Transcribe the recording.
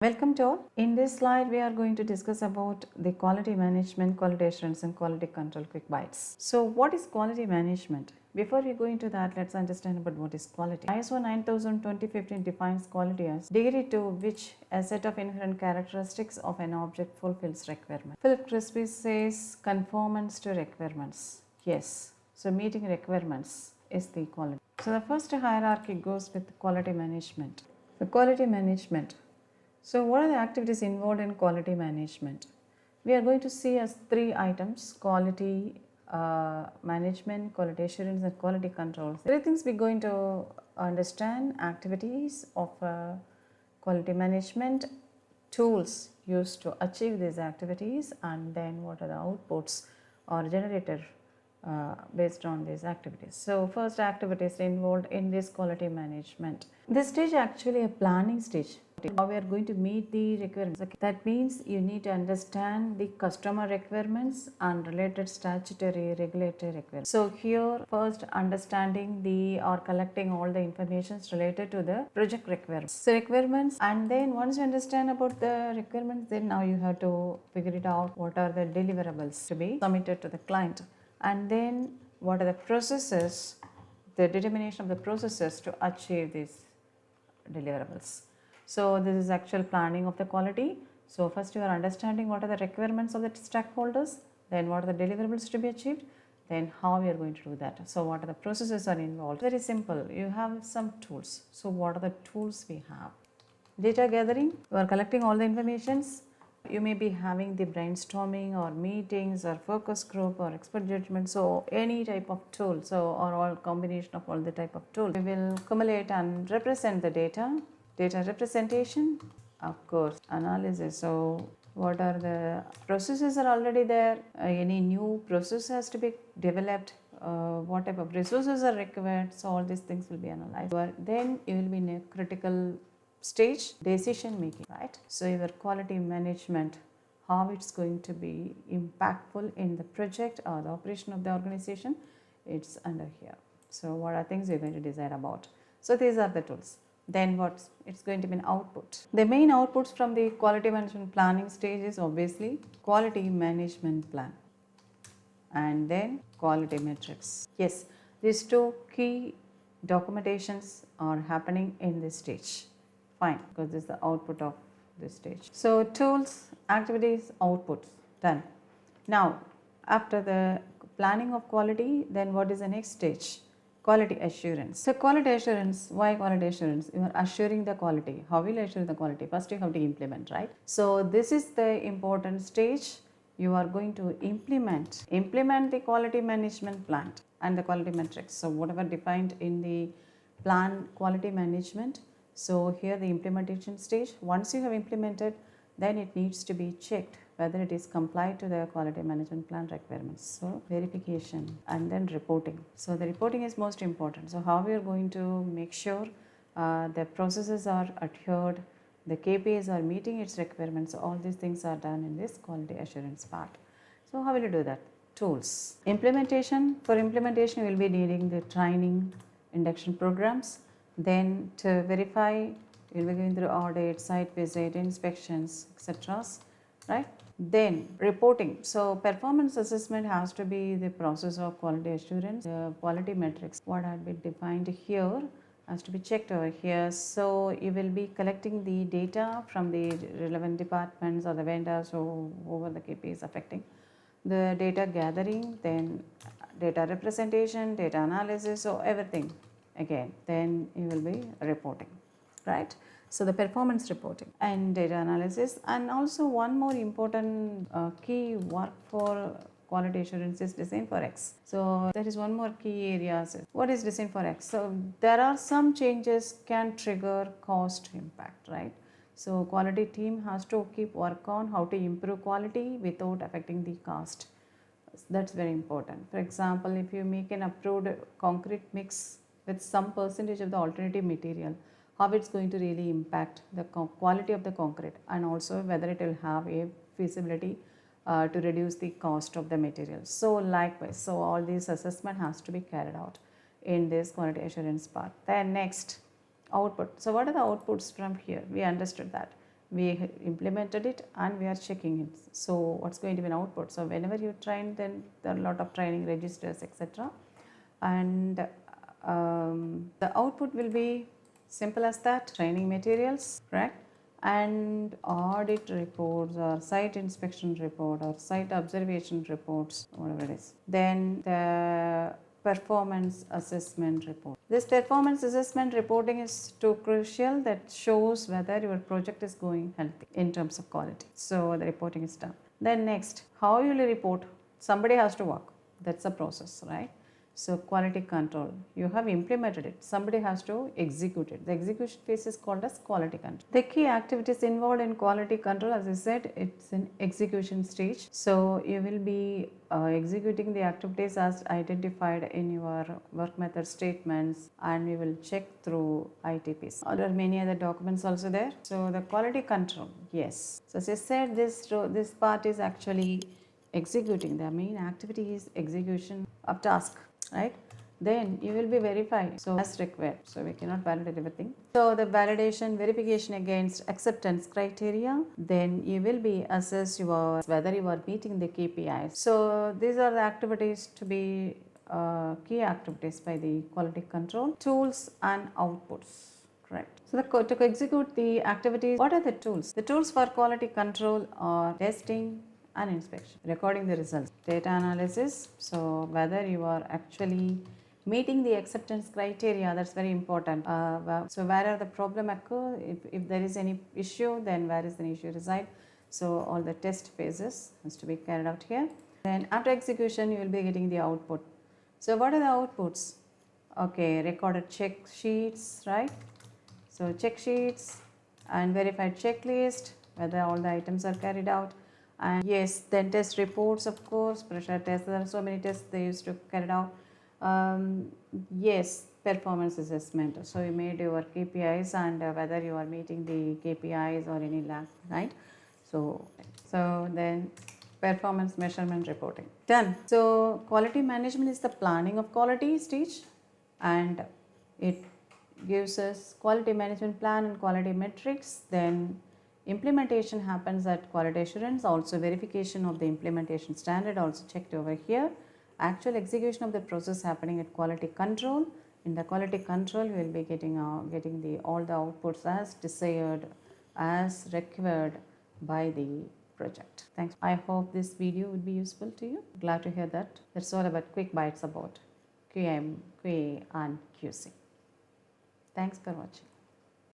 Welcome to all. In this slide, we are going to discuss about the quality management, quality assurance and quality control quick bites. So what is quality management? Before we go into that, let's understand about what is quality. ISO 9000:2015 defines quality as degree to which a set of inherent characteristics of an object fulfills requirement. Philip Crispy says conformance to requirements. Yes, so meeting requirements is the quality. So the first hierarchy goes with quality management. The quality management. So what are the activities involved in quality management? We are going to see as three items: quality management, quality assurance and quality control. Three things we're going to understand: activities of quality management, tools used to achieve these activities, and then what are the outputs or generated based on these activities. So first, activities involved in this quality management. This stage actually a planning stage. How we are going to meet the requirements. Okay. That means you need to understand the customer requirements and related statutory regulatory requirements. So here first understanding the or collecting all the information related to the project requirements. So requirements, and then once you understand about the requirements, then now you have to figure it out what are the deliverables to be submitted to the client, and then what are the processes, the determination of the processes to achieve these deliverables. So this is actual planning of the quality. So first you are understanding what are the requirements of the stakeholders, then what are the deliverables to be achieved, then how we are going to do that. So what are the processes are involved. Very simple. You have some tools. So what are the tools we have? Data gathering. You are collecting all the informations. You may be having the brainstorming or meetings or focus group or expert judgment. So any type of tool, so or all combination of all the type of tools. We will accumulate and represent the data. Data representation, of course, analysis. So what are the processes are already there, any new process has to be developed, what type of resources are required. So all these things will be analyzed. Then you will be in a critical stage, decision making, right? So your quality management, how it's going to be impactful in the project or the operation of the organization, it's under here. So what are things you're going to decide about? So these are the tools. Then what? It's going to be an output. The main outputs from the quality management planning stage is obviously quality management plan and then quality metrics. Yes, these two key documentations are happening in this stage. Fine, because this is the output of this stage. So tools, activities, outputs, done. Now, after the planning of quality, then what is the next stage? Quality assurance. So quality assurance, why quality assurance? You are assuring the quality. How will you assure the quality? First you have to implement, right? So this is the important stage. You are going to implement the quality management plan and the quality metrics. So whatever defined in the plan quality management. So here the implementation stage. Once you have implemented, then it needs to be checked whether it is complied to the quality management plan requirements. So verification and then reporting. So the reporting is most important. So how we are going to make sure the processes are adhered, the KPIs are meeting its requirements. So all these things are done in this quality assurance part. So how will you do that? Tools. Implementation. For implementation, you will be needing the training, induction programs. Then to verify, you will be going through audit, site visit, inspections, etc. Right? Then reporting. So performance assessment has to be the process of quality assurance. The quality metrics, what had been defined here, has to be checked over here. So you will be collecting the data from the relevant departments or the vendors or over the KPIs affecting. The data gathering, then data representation, data analysis, so everything again. Then you will be reporting, right? So the performance reporting and data analysis, and also one more important key work for quality assurance is design for X. So that is one more key area. What is design for X? So there are some changes can trigger cost impact, right? So quality team has to keep work on how to improve quality without affecting the cost. That's very important. For example, if you make an approved concrete mix with some percentage of the alternative material, how it's going to really impact the quality of the concrete, and also whether it will have a feasibility to reduce the cost of the material. So likewise, so all these assessment has to be carried out in this quality assurance part. Then next, output. So what are the outputs from here? We understood that. we implemented it and we are checking it. So what's going to be an output? So whenever you train, then there are a lot of training registers, etc. And the output will be simple as that: training materials, correct, and audit reports or site inspection report or site observation reports, whatever it is. Then the performance assessment report. This performance assessment reporting is too crucial, that shows whether your project is going healthy in terms of quality. So the reporting is done. Then next, how you will report? Somebody has to work. That's a process, right? So quality control, you have implemented it, somebody has to execute it. The execution phase is called as quality control. The key activities involved in quality control, as I said, it's in execution stage. So you will be executing the activities as identified in your work method statements, and we will check through ITPs. There are many other documents also there. So the quality control, yes. So as I said, this part is actually executing. The main activity is execution of task, right? Then you will be verified, so as required. So we cannot validate everything. So the validation, verification against acceptance criteria. Then you will be assess your whether you are meeting the KPIs. So these are the activities to be key activities by the quality control. Tools and outputs. Correct. So to execute the activities, what are the tools? The tools for quality control are testing and inspection, recording the results, data analysis. So whether you are actually meeting the acceptance criteria, that's very important. So where are the problem occur? If there is any issue, then where is the issue reside? So all the test phases has to be carried out here. Then after execution, you will be getting the output. So what are the outputs? Okay, recorded check sheets, right? So check sheets and verified checklist, whether all the items are carried out. And yes, then test reports, of course, pressure tests. There are so many tests they used to carry out. Yes, performance assessment. So you made your KPIs and whether you are meeting the KPIs or any lag, right? So then performance measurement reporting. Done. So quality management is the planning of quality stage, and it gives us quality management plan and quality metrics. Then implementation happens at quality assurance, also verification of the implementation standard also checked over here. Actual execution of the process happening at quality control. In the quality control, we will be getting all the outputs as desired, as required by the project. Thanks. I hope this video would be useful to you. Glad to hear that. That's all about quick bites about QA and QC. Thanks for watching.